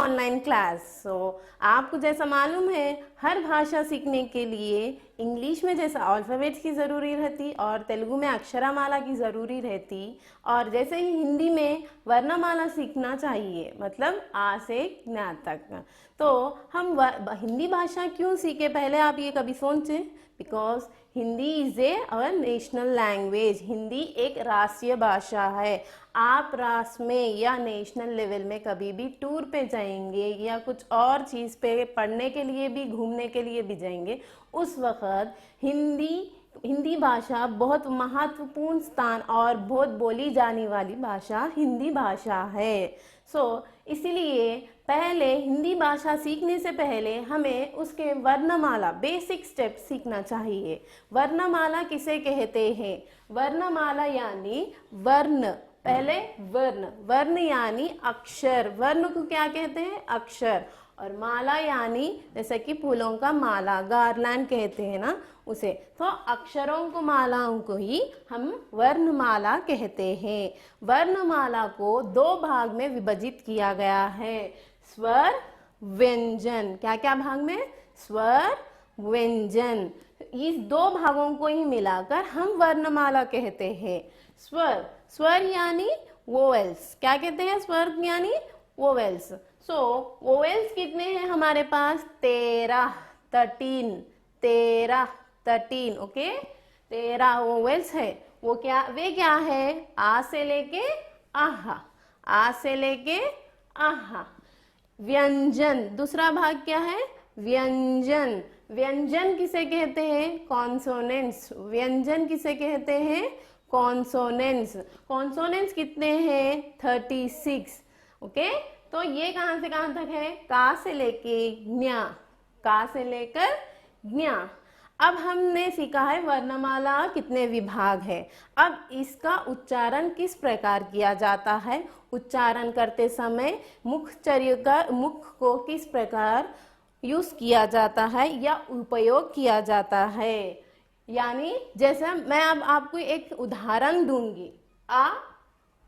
Online class. आपको जैसा मालूम है हर भाषा सीखने के लिए इंग्लिश में जैसा अल्फ़ाबेट्स की ज़रूरी रहती और तेलुगु में अक्षरमाला की ज़रूरी रहती, और जैसे ही हिंदी में वर्णमाला सीखना चाहिए, मतलब आ से ज्ञा तक। तो हम हिंदी भाषा क्यों सीखे, पहले आप ये कभी सोचे? Because Hindi is our national language. Hindi एक राष्ट्रीय भाषा है। आप राष्ट्र में या नेशनल लेवल में कभी भी टूर पे जाएंगे या कुछ और चीज़ पे पढ़ने के लिए भी, घूमने के लिए भी जाएंगे, उस वक़्त हिंदी भाषा बहुत महत्वपूर्ण स्थान और बहुत बोली जाने वाली भाषा हिंदी भाषा है। इसीलिए पहले हिंदी भाषा सीखने से पहले हमें उसके वर्णमाला बेसिक स्टेप सीखना चाहिए। वर्णमाला किसे कहते हैं? वर्णमाला यानी वर्ण, पहले वर्ण यानी अक्षर। वर्ण को क्या कहते हैं? अक्षर। और माला यानी जैसे कि फूलों का माला, गार्लैंड कहते हैं ना उसे। तो अक्षरों को, मालाओं को ही हम वर्णमाला कहते हैं। वर्णमाला को दो भाग में विभाजित किया गया है, स्वर व्यंजन। क्या क्या भाग में? स्वर व्यंजन। इस दो भागों को ही मिलाकर हम वर्णमाला कहते हैं। स्वर यानी वोवेल्स। क्या कहते हैं? स्वर यानी वोवेल्स। वोवेल्स कितने हैं हमारे पास? 13 ओके। 13 वोवेल्स है। वे क्या है? आ से लेके आहा, आ से लेके आहा। व्यंजन, दूसरा भाग क्या है? व्यंजन। व्यंजन किसे कहते हैं? कॉन्सोनेंट्स। व्यंजन किसे कहते हैं? कॉन्सोनेंट्स। कॉन्सोनेंट्स कितने हैं? 36। ओके। तो ये कहां से कहां तक है? का से लेके ज्ञा, का से लेकर ज्ञा। अब हमने सीखा है वर्णमाला कितने विभाग है। अब इसका उच्चारण किस प्रकार किया जाता है, उच्चारण करते समय मुख को किस प्रकार यूज किया जाता है या उपयोग किया जाता है। यानी जैसे मैं अब आपको एक उदाहरण दूंगी,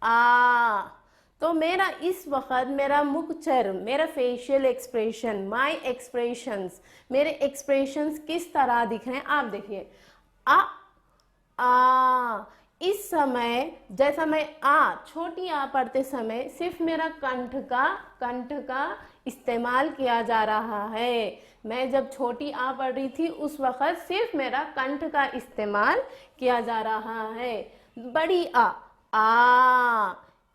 आ। तो मेरा इस वक्त मेरा मुखचर, मेरा फेशियल एक्सप्रेशन, माय एक्सप्रेशंस, मेरे एक्सप्रेशंस किस तरह दिख रहे हैं आप देखिए। आ इस समय जैसा मैं छोटी आ पढ़ते समय सिर्फ मेरा कंठ का इस्तेमाल किया जा रहा है। मैं जब छोटी आ पढ़ रही थी उस वक्त सिर्फ मेरा कंठ का इस्तेमाल किया जा रहा है। बड़ी आ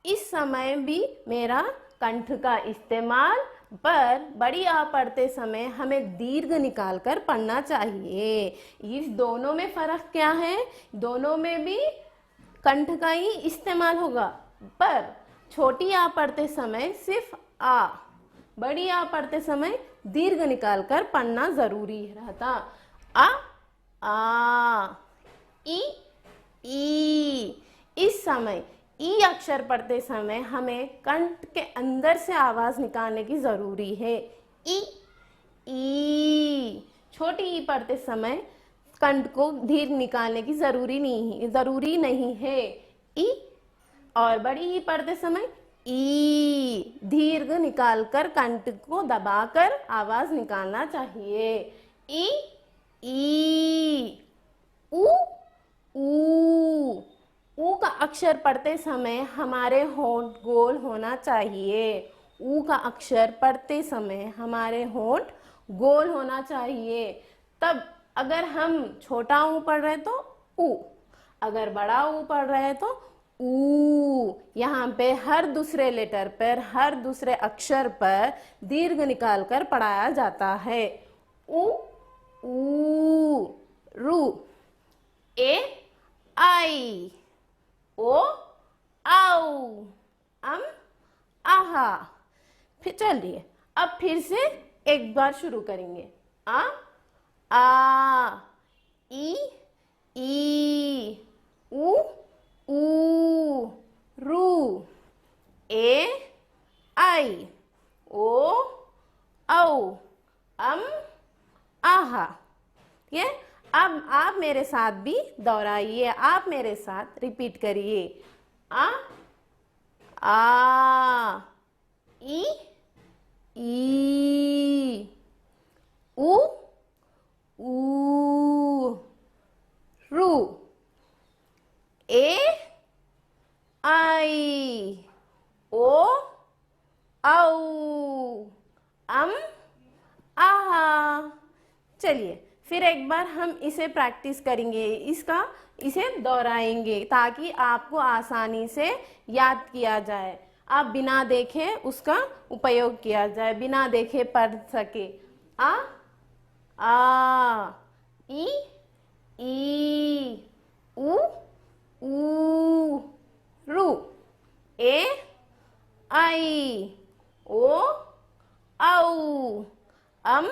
इस समय भी मेरा कंठ का इस्तेमाल, पर बड़ी आ पढ़ते समय हमें दीर्घ निकाल कर पढ़ना चाहिए। इस दोनों में फर्क क्या है? दोनों में भी कंठ का ही इस्तेमाल होगा, पर छोटी आ पढ़ते समय सिर्फ आ, बड़ी आ पढ़ते समय दीर्घ निकाल कर पढ़ना जरूरी रहता। आ ई इस समय ई अक्षर पढ़ते समय हमें कंठ के अंदर से आवाज निकालने की जरूरी है। ई छोटी ई पढ़ते समय कंठ को दीर्घ निकालने की जरूरी नहीं है। ई और बड़ी ई पढ़ते समय ई दीर्घ निकालकर कंठ को दबाकर आवाज निकालना चाहिए। ई ऊ का अक्षर पढ़ते समय हमारे होंठ गोल होना चाहिए। ऊ का अक्षर पढ़ते समय हमारे होंठ गोल होना चाहिए। तब अगर हम छोटा ऊ पढ़ रहे तो ऊ, अगर बड़ा ऊ पढ़ रहे तो ऊ। यहाँ पे हर दूसरे लेटर पर, हर दूसरे अक्षर पर दीर्घ निकाल कर पढ़ाया जाता है। ऊ रू, ए आई, ओ आऊ, आहा। फिर चलिए अब फिर से एक बार शुरू करेंगे। आ ई ऊ रू, ए आई, ओ औ, आहा। ठीक है। अब आप मेरे साथ भी दोहराइए, आप मेरे साथ रिपीट करिए। आ ई ई, उ, ऊ, रू, ए, आई, ओ, औ, अम, आहा। चलिए फिर एक बार हम इसे प्रैक्टिस करेंगे, इसे दोहराएंगे ताकि आपको आसानी से याद किया जाए। आप बिना देखे उसका उपयोग किया जाए, बिना देखे पढ़ सके। आ, ई, उ, ऊ, रू, ए, आई, ओ, औ, अम,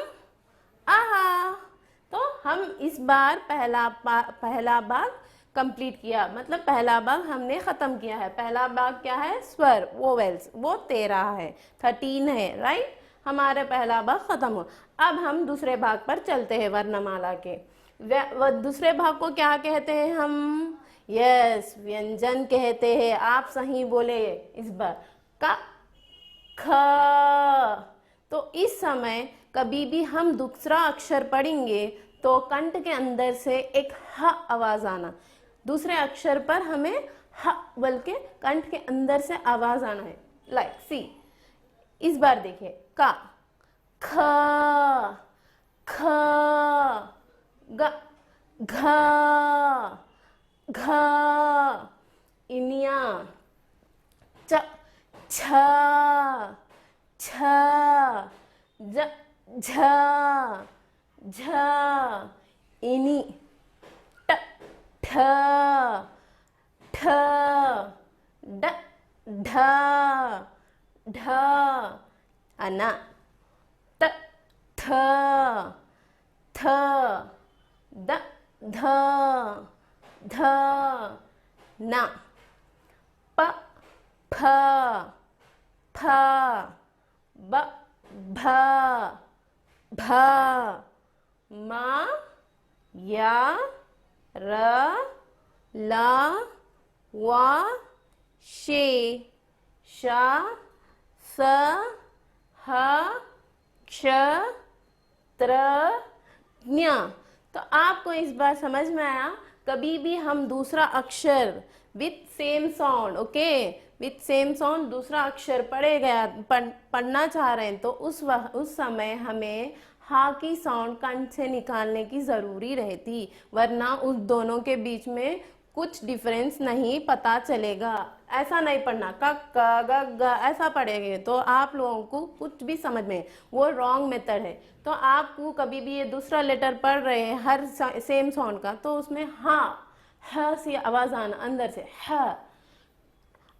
आहा। तो हम इस बार पहला भाग कंप्लीट किया, मतलब पहला भाग हमने खत्म किया है। पहला भाग क्या है? स्वर, वोवेल्स, वो 13 है, 13 है, राइट। हमारा पहला भाग खत्म हुआ। अब हम दूसरे भाग पर चलते हैं, वर्णमाला के। दूसरे भाग को क्या कहते हैं हम? यस, व्यंजन कहते हैं। आप सही बोले इस बार। का, ख। तो इस समय कभी भी हम दूसरा अक्षर पढ़ेंगे तो कंठ के अंदर से एक ह आवाज आना। दूसरे अक्षर पर हमें ह बोल के कंठ के अंदर से आवाज आना है। लाइक सी, इस बार देखिए, का, ख, ख, ग, घ, घ, इनिया, च, छ, छ, ज, झ, झ, इनी, ट, ठ, ठ, ड, ढ, ढ, अना, त, थ, थ, द, ध, ध, न, प, फ, फ, ब, भ, भ, म, या, र, ल, व, शे, श, स, ह, क्ष, त्र, ज्ञ। तो आपको इस बार समझ में आया? कभी भी हम दूसरा अक्षर with same sound, okay, with same sound दूसरा अक्षर पढ़ना चाह रहे हैं तो उस समय हमें हा की साउंड कंठ से निकालने की जरूरी रहती, वरना उस दोनों के बीच में कुछ डिफरेंस नहीं पता चलेगा। ऐसा नहीं पढ़ना क ग ग ऐसा पढ़ेंगे तो आप लोगों को कुछ भी समझ में, वो रॉन्ग मेथड है। तो आपको कभी भी ये दूसरा लेटर पढ़ रहे हैं हर सेम साउंड का, तो उसमें हाँ, ह सी आवाज आना अंदर से, ह।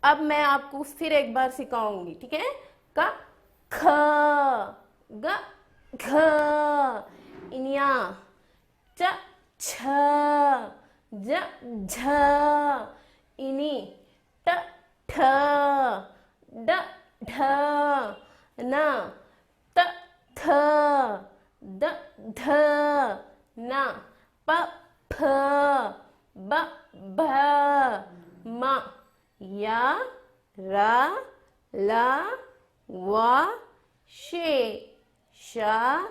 अब मैं आपको फिर एक बार सिखाऊंगी, ठीक है? क, ख, ग, घ, इनिया, च, छ, ज, झ, इनी, ट, ठ, ड, ढ, न, त, थ, द, ध, न, प, फ, ब, भ, म, या, रा, ला, वा, शे, शा,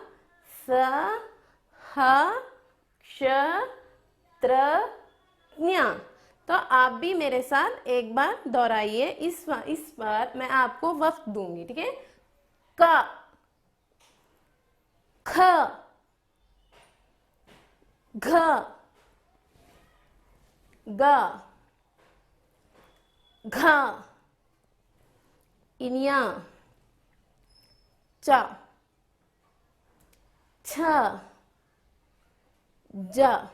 स, ह, क्ष, त्र, ज्ञ। तो आप भी मेरे साथ एक बार दोहराइए। इस बार मैं आपको वक्त दूंगी, ठीक है? क, ख, घ, ग, घ, इनिया, च, छ, ज,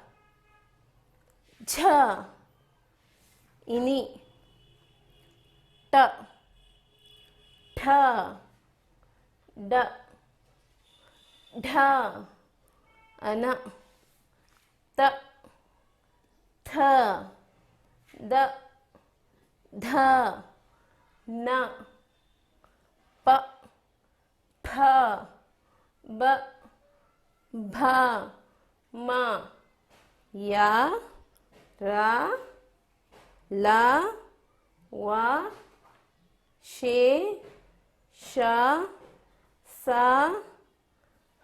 झ, इनी, ट, ठ, ड, ढ, अन, त, थ, द, ध, न, प, फ, ब, भ, म, या, रा, ला, वा, शे, श,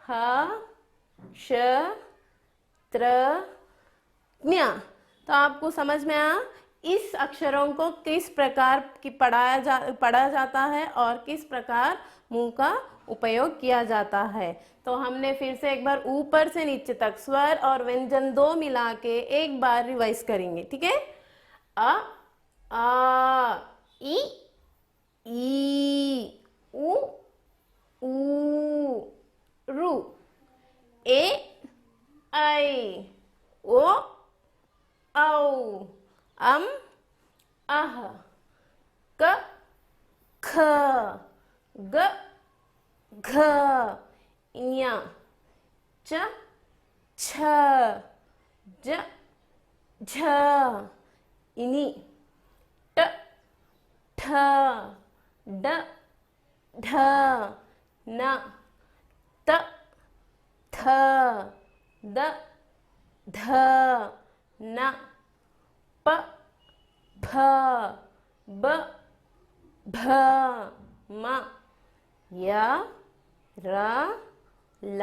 ह श त्र ज्ञ। तो आपको समझ में आया इस अक्षरों को किस प्रकार की पढ़ा जाता है और किस प्रकार मुंह का उपयोग किया जाता है। तो हमने फिर से एक बार ऊपर से नीचे तक स्वर और व्यंजन दो मिला के एक बार रिवाइज करेंगे, ठीक है। अ आ ई उ ऊ रू ए ऐ ओ औ अह क ख ग घ ञ च छ ज झ इनि ट ठ ड ढ न त थ द ध न प फ ब भ म य र ल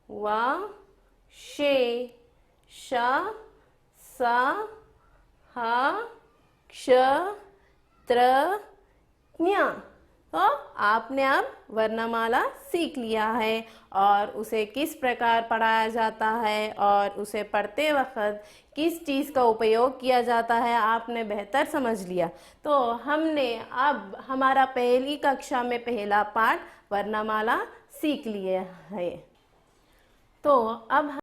व शे श स ह क्ष त्र ज्ञ। तो आपने अब वर्णमाला सीख लिया है और उसे किस प्रकार पढ़ाया जाता है और उसे पढ़ते वक्त किस चीज़ का उपयोग किया जाता है आपने बेहतर समझ लिया। तो हमने अब हमारा पहली कक्षा में पहला पाठ वर्णमाला सीख लिया है। तो अब